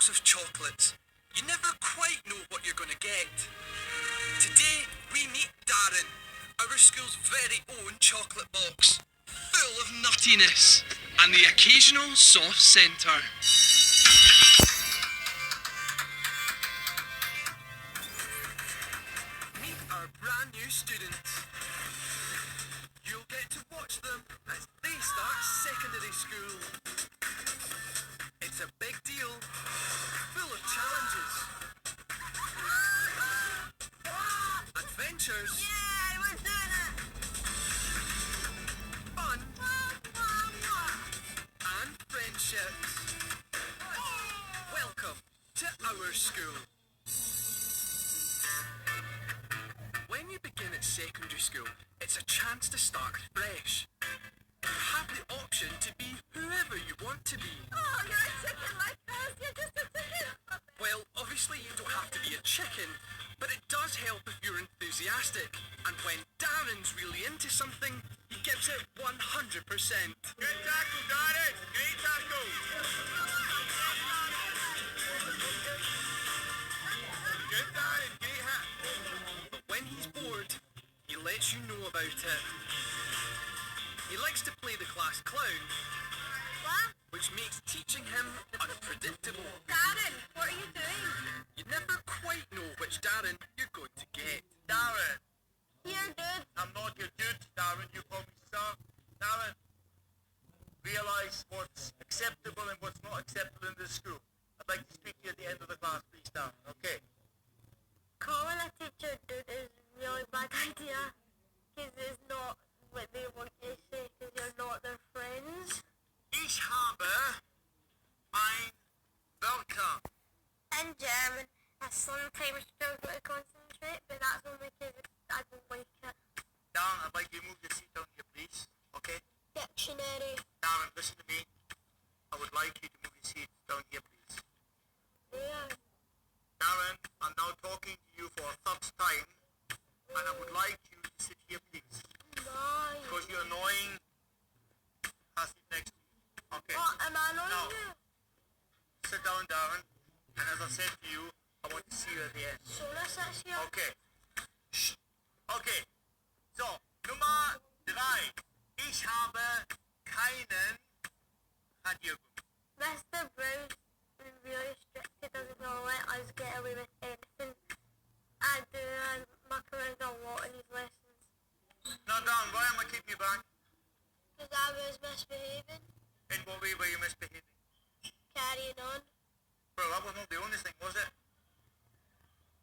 box of chocolates. You never quite know what you're going to get. Today, we meet Darren, our school's very own chocolate box, full of nuttiness and the occasional soft centre. Meet our brand new students. You'll get to watch them as they start secondary school. It's a big deal, full of challenges, adventures, fun, and friendships. Welcome to our school. When you begin at secondary school, it's a chance to start fresh. You have the option to be whoever you want to be. Oh, you're a chicken like us. You're just a chicken. Well, obviously you don't have to be a chicken, but it does help if you're enthusiastic. And when Darren's really into something, he gives it 100%. Good tackle, Darren. Great tackle. Good, Darren. Great hit. But when he's bored, he lets you know about it. He likes to play the class clown, What? which makes teaching him unpredictable. Darren, what are you doing? You never quite know which Darren you're going to get. Darren. Here, dude. I'm not your dude, Darren. You call me sir. Darren. Realise what's acceptable and what's not acceptable in this school. I'd like to speak to you at the end of the class, please, Darren. Okay? Calling a teacher dude is a really bad idea. Because it's not what they want you to say, because you're not their friends. Ich habe mein Welcome. In German, I sometimes struggle to concentrate, but that's only because I don't like it. Darren, I'd like you to move your seat down here, please. Okay? Dictionary. Darren, listen to me. I would like you to move your seat down here, please. There. Darren, I'm now talking to you for a third time, and I would like you to sit here, please. No. Because you're annoying. I'll sit next to you. Okay. What am I annoying Now, you? sit down, Darren. And as I said to you, I want to see you at the end. So this is here. Okay. Shh. Okay. So, Nummer 3. Ich habe keinen Radiergummi. Mr. Brown's really strict. He doesn't let us get away with anything. I do. I muck around a lot in his lessons. Now, Darren, why am I keeping you back? Because I was misbehaving. In what way were you misbehaving? Carrying on. Well, that was not the only thing, was it?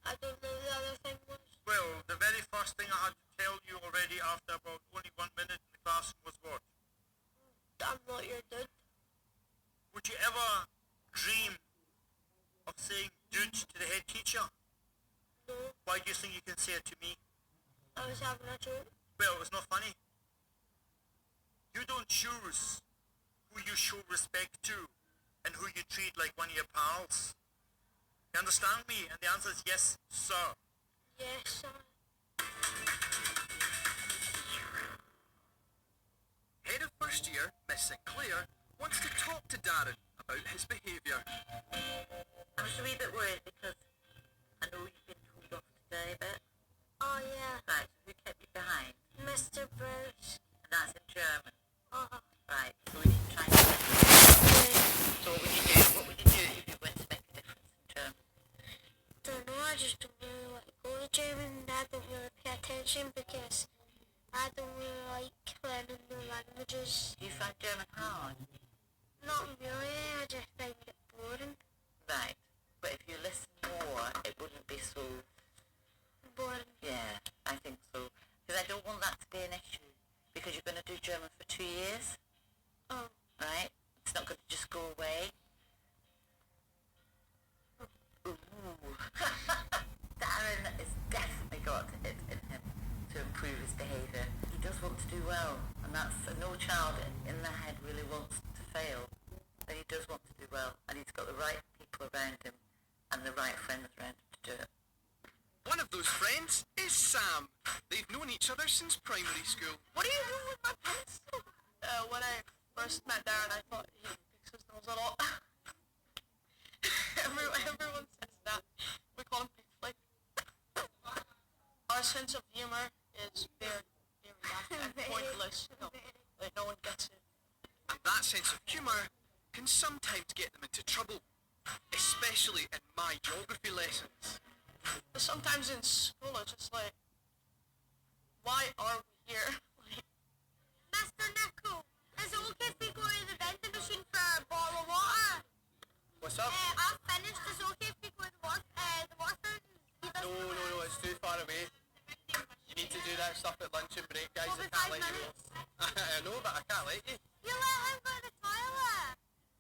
I don't know the other thing was. Well, the very first thing I had to tell you already after about only 1 minute in the classroom was what? I'm not your dude. Would you ever dream of saying dude to the head teacher? No. Why do you think you can say it to me? I was having a joke. Well, it's not funny. You don't choose who you show respect to and who you treat like one of your pals. You understand me? And the answer is yes, sir. Yes, sir. Head of first year, Miss Sinclair, wants to talk to Darren about his behaviour. I was a wee bit worried because I know you've been told off today a bit. Oh, yeah. Right, so who kept you behind? Mr. Bruce. And that's in German. Oh. Right, so we need to try and get it. So what would you do? What would you do if you went to make a difference in German? Don't know, I just don't really like to go to German. I don't really pay attention because I don't really like learning new languages. Do you find German hard? Not really, I just find it boring. Right, but if you listen more, it wouldn't be so... Boring. Yeah, I think so. Because I don't want that to be an issue. Because you're going to do German for 2 years, Oh. right? It's not going to just go away. Ooh. Darren has definitely got it in him to improve his behaviour. He does want to do well, and that's no child in their head really wants to fail. But he does want to do well, and he's got the right people around him and the right friends around him to do it. One of those friends is Sam. They've known each other since primary school. What are you doing with my pencil? When I first met Darren, I thought he picks his nose a lot. sense of humor is very, very and pointless. Like no one gets it. And that sense of humour can sometimes get them into trouble, especially in my geography lessons. But sometimes in school it's just like, why are we here? Like, Mr. Nichol, is it okay if we go to the vending machine for a bottle of water? What's up? I've finished. Is it okay if we go to the water fountain? No, it's too far away. You need to do that stuff at lunch and break, guys. Over I can't 5 let you minutes. go. I know, but I can't let you. You let him go to the toilet.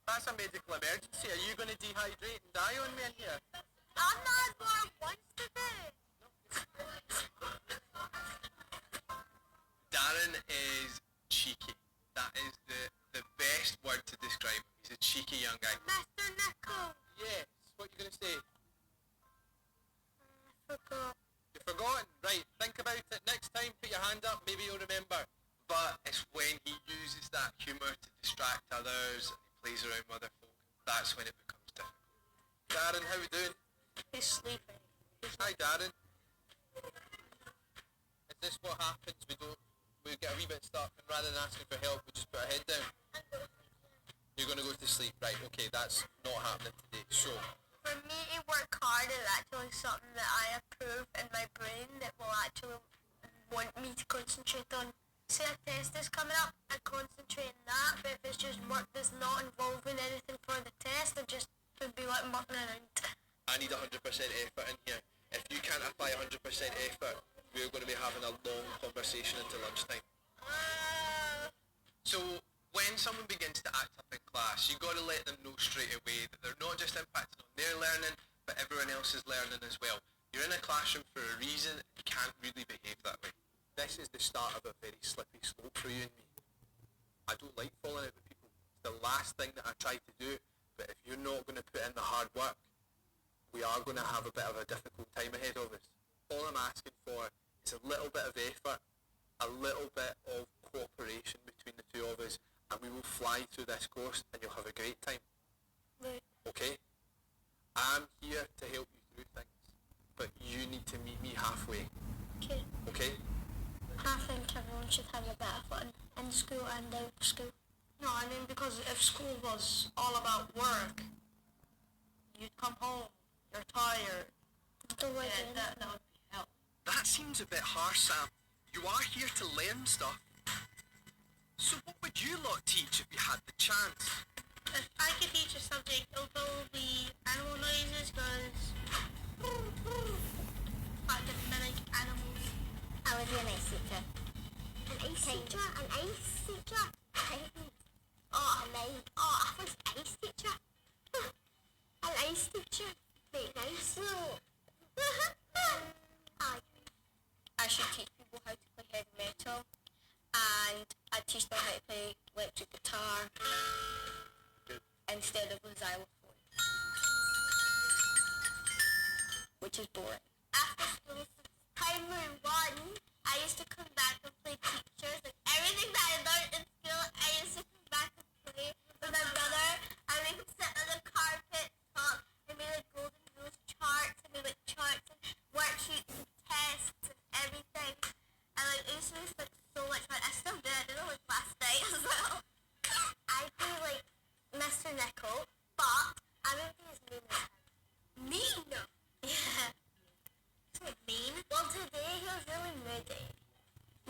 That's a medical emergency. Are you going to dehydrate and die on me in here? I'm not as warm wants to be. Darren is cheeky. That is the best word to describe him. He's a cheeky young guy. Mr. Nichol. Yes, what are you going to say? I forgot. You've forgotten? Right, think about it. Next time, put your hand up, maybe you'll remember. But it's when he uses that humour to distract others and he plays around with other folk, that's when it becomes difficult. Darren, how we doing? he's sleeping. Hi, Darren. Is this what happens? We get a wee bit stuck, and rather than asking for help, we just put our head down. You're going to go to sleep, right? Okay, that's not happening today. So, For me to work hard is actually something that I approve in my brain that will actually want me to concentrate on. Say a test is coming up, I concentrate on that, but if it's just work that's not involving anything for the test, I just would be like mucking around. I need 100% effort in here. If you can't apply 100% effort, we're going to be having a long conversation until lunchtime. So, when someone begins to act up in class, you've got to let them know straight away that they're not just impacting on their learning, but everyone else's learning as well. You're in a classroom for a reason, you can't really behave that way. This is the start of a very slippery slope for you and me. I don't like falling out with people. It's the last thing that I try to do, but if you're not going to put in the hard work, we are going to have a bit of a difficult time ahead of us. All I'm asking for is a little bit of effort, a little bit of cooperation between the two of us, and we will fly through this course and you'll have a great time. Right. Okay? I'm here to help you through things, but you need to meet me halfway. Okay. Okay? I think everyone should have a bit of fun in school and out of school. No, I mean, because if school was all about work, you'd come home, you're tired, Don't like and it. that would be hell. That seems a bit harsh, Sam. You are here to learn stuff. So what would you lot teach if you had the chance? If I could teach a subject, it would probably be animal noises, because I can mimic animals. I would be an ice teacher. An ice teacher? An ice teacher? Oh, amazing. Oh, I was an ice teacher. An ice teacher? Very nice. I should teach people how to play heavy metal, and I'd teach them how to play electric guitar instead of the xylophone, which is boring. After school, primary 1, I used to come back and play teachers. Like everything that I learned in school, I used to come back and play with my brother. And we would sit on the carpet, talk, and we like golden rules charts, and we like charts and worksheets and tests and everything. And like it used to be like so much fun. I still do. I did it like last night as well. I do like Mr. Nichol, but I don't think he's mean as him. Mean? Yeah. Mean? Well, today he was really moody.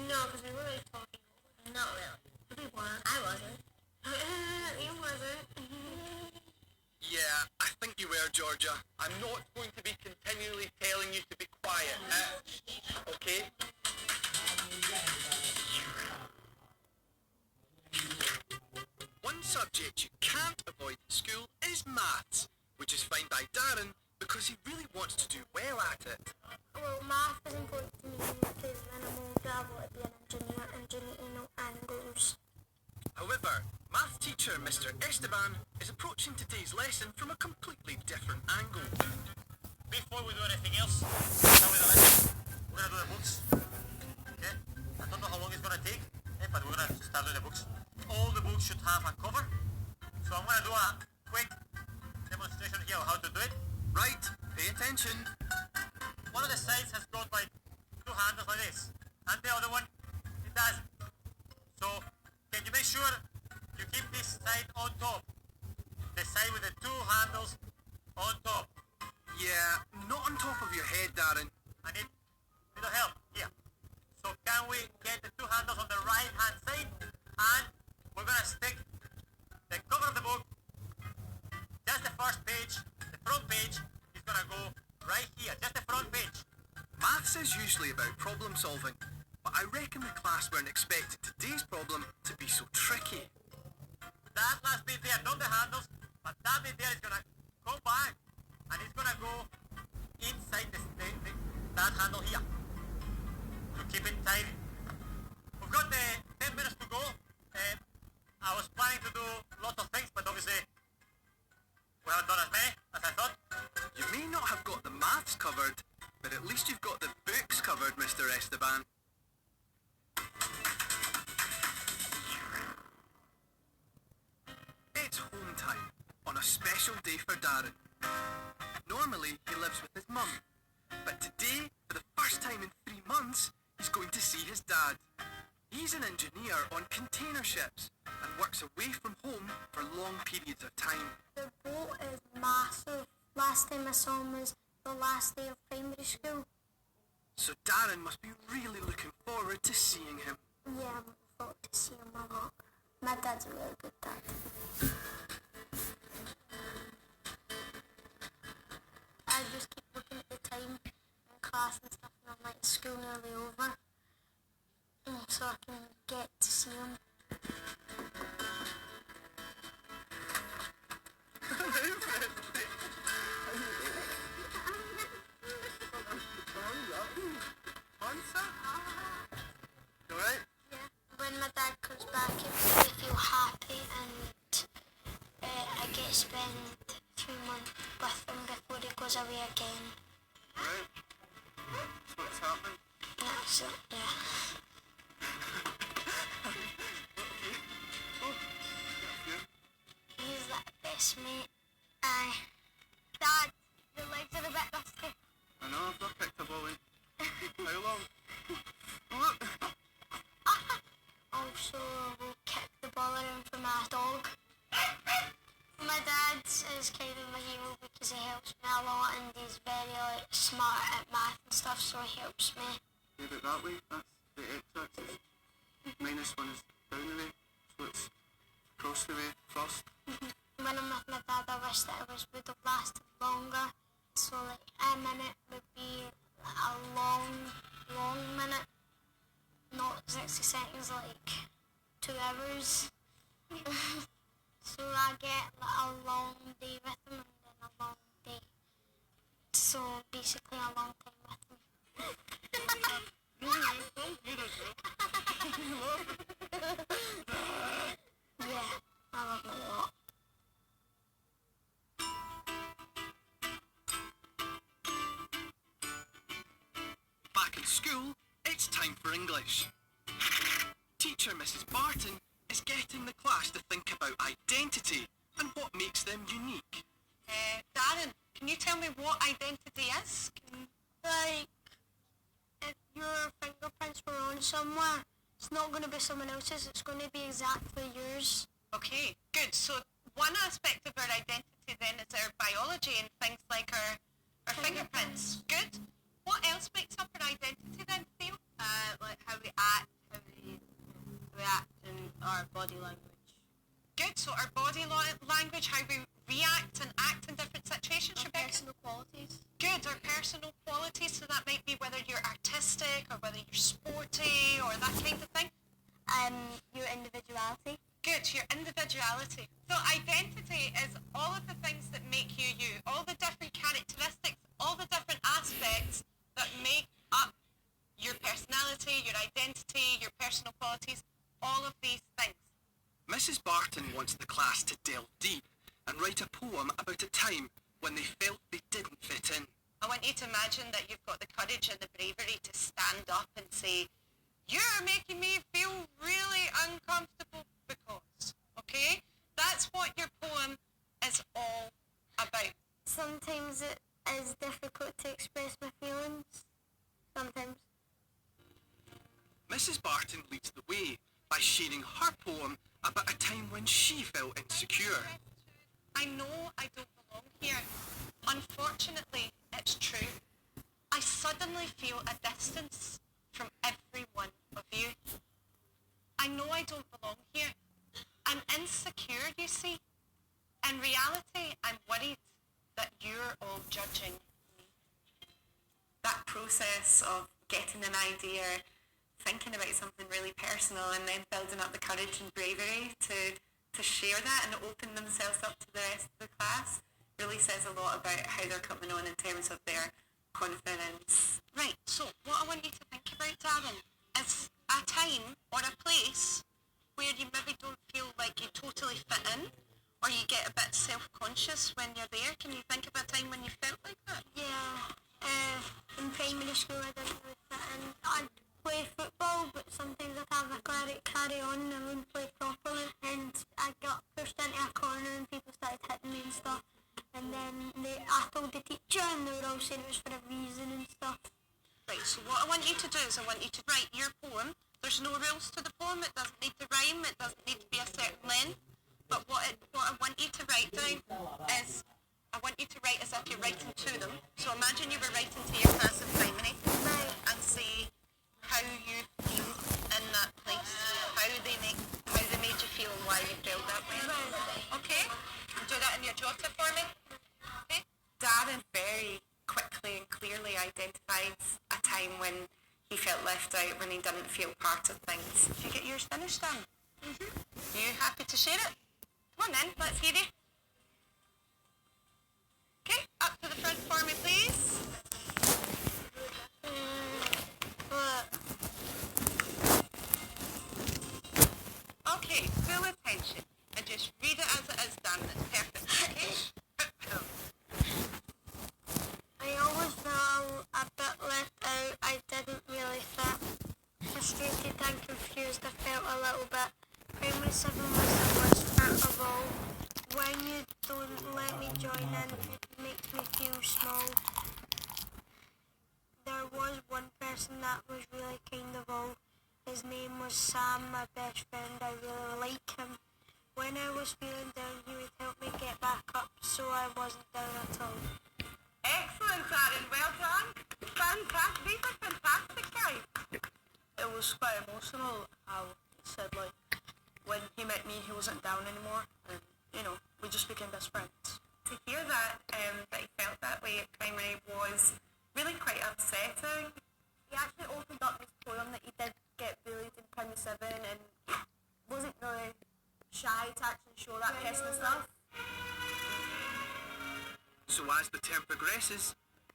No, because we were like talking. Not really. We weren't. I wasn't. You wasn't. Yeah, I think you were, Georgia. I'm not going to be continually telling you to be quiet. Okay? One subject you can't avoid in school is maths, which is fine by Darren because he really wants to do well at it. Well, math is important to me because when I'm older, I want to be an engineer and you need to know angles. However, math teacher Mr. Esteban is approaching today's lesson from a completely different angle. Before we do anything else, start with the lesson. We're gonna do the books. Okay? I don't know how long it's gonna take, but we're gonna start with the books. All the books should have a cover. So I'm gonna do a quick demonstration here of how to do it. Right, pay attention. One of the sides has got like two handles like this, and the other one, it doesn't. So, can you make sure you keep this side on top? The side with the two handles on top. Yeah, not on top of your head, Darren. I need a little help here. So can we get the two handles on the right hand side? And we're gonna stick the cover of the book, just the first page, the front page is gonna go right here, just the front page. Maths is usually about problem solving, but I reckon the class weren't expecting today's problem to be so tricky. That last bit there, not the handles, but that bit there is gonna go back and it's gonna go inside that handle here to keep it tidy. We've got 10 minutes to go. I was planning to do lots of things, but obviously we haven't done as many as I thought. You may not have got the maths covered, but at least you've got the books covered, Mr. Esteban. It's home time on a special day for Darren. Normally, he lives with his mum, but today, for the first time in 3 months, he's going to see his dad. He's an engineer on container ships and works away from home for long periods of time. The boat is massive. Last time I saw him was the last day of primary school. So Darren must be really looking forward to seeing him. Yeah, I'm looking forward to seeing him a lot. My dad's a really good dad. I just keep looking at the time in class and stuff, and I'm like, school nearly over. So I can get to see him. Alright? Yeah. When my dad comes back, it makes me feel happy, and I get to spend 3 months with him before he goes away again. Right. That's what's happening. That's it, yeah. He's like best mate. Aye. Dad, your legs are a bit dusty. I know, I've not picked a ball in. How long? Look! Also, we'll kick the ball around for my dog. My dad is kind of my hero because he helps me a lot, and he's very smart at math and stuff, so he helps me. Move it that way, that's the x-axis. -1 is down the way, so it's across the way first. When I'm with my dad, I wish that it would have lasted longer. So like a minute would be a long minute, not 60 seconds, like 2 hours. So I get like a long day with him and then a long day. So basically a long time with him. Yeah, I love him a lot. Back in school, it's time for English. Teacher Mrs. Barton is getting the class to think about identity and what makes them unique. Darren, can you tell me what identity is? Like, if your fingerprints were on somewhere, it's not going to be someone else's, it's going to be exactly yours. Okay, good. So one aspect of our identity then is our biology and things like our fingerprints. Good. What else makes up our identity then, Theo? Like how we act, how we react, and our body language. Good. So our body language, how we react and act in different situations, Our Rebecca? personal qualities. Good. Our personal qualities. So that might be whether you're artistic or whether you're sporty or that kind of thing. Your individuality. Good, your individuality. So identity is all of the things that make you you, all the different characteristics, all the different aspects that make up your personality, your identity, your personal qualities, all of these things. Mrs. Barton wants the class to delve deep and write a poem about a time when they felt they didn't fit in. I want you to imagine that you've got the courage and the bravery to stand up and say, "You're making me feel really uncomfortable because," okay? That's what your poem is all about. Sometimes it is difficult to express my feelings. Sometimes. Mrs. Barton leads the way by sharing her poem about a time when she felt insecure. I know I don't belong here. Unfortunately, it's true. I suddenly feel a distance from every one of you. I know I don't belong here. I'm insecure, you see. In reality, I'm worried that you're all judging me. That process of getting an idea, thinking about something really personal, and then building up the courage and bravery to share that and open themselves up to the rest of the class really says a lot about how they're coming on in terms of their confidence. Right, so what I want you to think about, Darren, is a time or a place where you maybe don't feel like you totally fit in, or you get a bit self-conscious when you're there. Can you think of a time when you felt like that? Yeah, in primary school I didn't really fit in. I'd play football, but sometimes I'd have a carry on and I wouldn't play properly. And I got pushed into a corner and people started hitting me and stuff. And then I told the teacher and they were all saying it was for a reason and stuff. Right, so what I want you to do is I want you to write your poem. There's no rules to the poem. It doesn't need to rhyme. It doesn't need to be a certain length. But what I want you to write down is, I want you to write as if you're writing to them. So imagine you were writing to your class in primary and say how you feel in that place, how they made you feel and why you felt that way. Okay? Do that in your jotter for me. Okay? Darren very quickly and clearly identifies a time when he felt left out, when he didn't feel part of things. Did you get yours finished, Dan? Mm-hmm. You happy to share it? Come on then, let's hear you. Okay, up to the front for me, please. Okay, full attention. And just read it as it is, Dan. It's perfect. Okay? I always felt a bit left out. I didn't really fit. Frustrated and confused, I felt a little bit. Primary 7 was the worst part of all. When you don't let me join in, it makes me feel small. There was one person that was really kind of all. His name was Sam, my best friend. I really like him. When I was feeling down, he would help me get back up so I wasn't down at all. Excellent, Darren. Well done. Fantastic. These are fantastic, guys. It was quite emotional how he said, like, when he met me, he wasn't down anymore, and, you know, we just became best friends. To hear that he felt that way at primary was really quite upsetting. He actually opened up his poem that he did get bullied in primary 7, and wasn't really shy to actually show that personal stuff. So as the term progresses,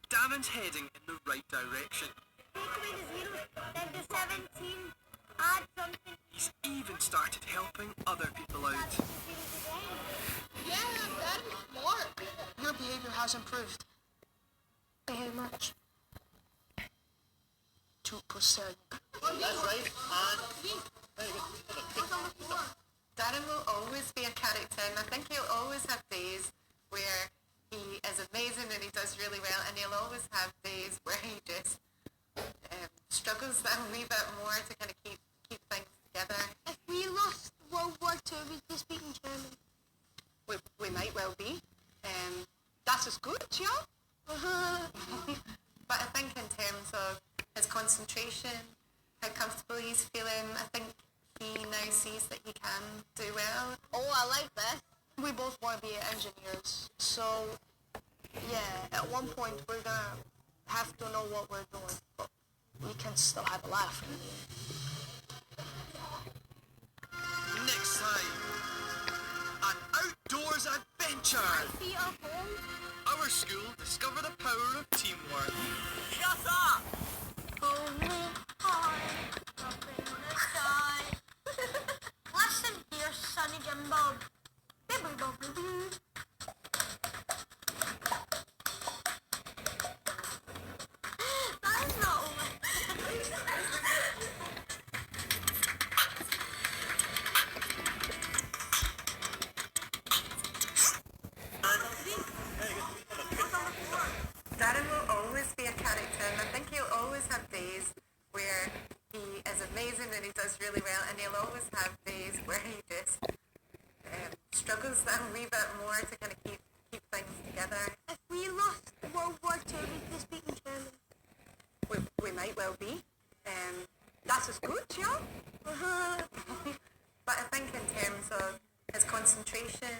Darren's heading in the right direction. Take away the zeros, then do 17, add something. He's even started helping other people out. Yeah, that is smart. Your behavior has improved. By how much? 2%. That's right. Darren will always be a character, and I think he'll always have days where he is amazing and he does really well, and he'll always have days where he just struggles a wee bit more to kind of keep things together. If we lost World War II, we'd be speaking German. We might well be. That is good, yeah? But I think in terms of his concentration, how comfortable he's feeling, I think he now sees that he can do well. Oh, I like that. We both want to be engineers, so yeah, at one point we're gonna have to know what we're doing, but we can still have a laugh. Next time, an outdoors adventure. Feet are home. Our school discover the power of teamwork. Shut up! Hold me hard, up in the sky. Listen here, Sonny Jim Bob. Bibble bobble boo. That's not over. Darren will always be a character, and I think he'll always have days where he is amazing and he does really well, and he'll always have days where he just struggles a wee bit more to kind of keep things together. If we lost World War II, we'd be speaking German. We might well be. Das ist gut, ja. But I think in terms of his concentration,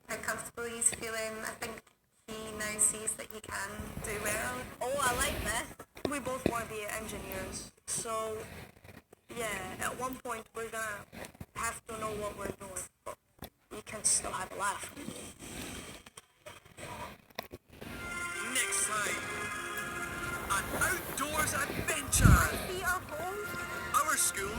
how comfortable he's feeling, I think he now sees that he can do well. Oh, I like this. We both want to be engineers, so yeah, at one point we're gonna have to know what we're doing, but we can still have a laugh. Next time, an outdoors adventure. Feet are home. Our school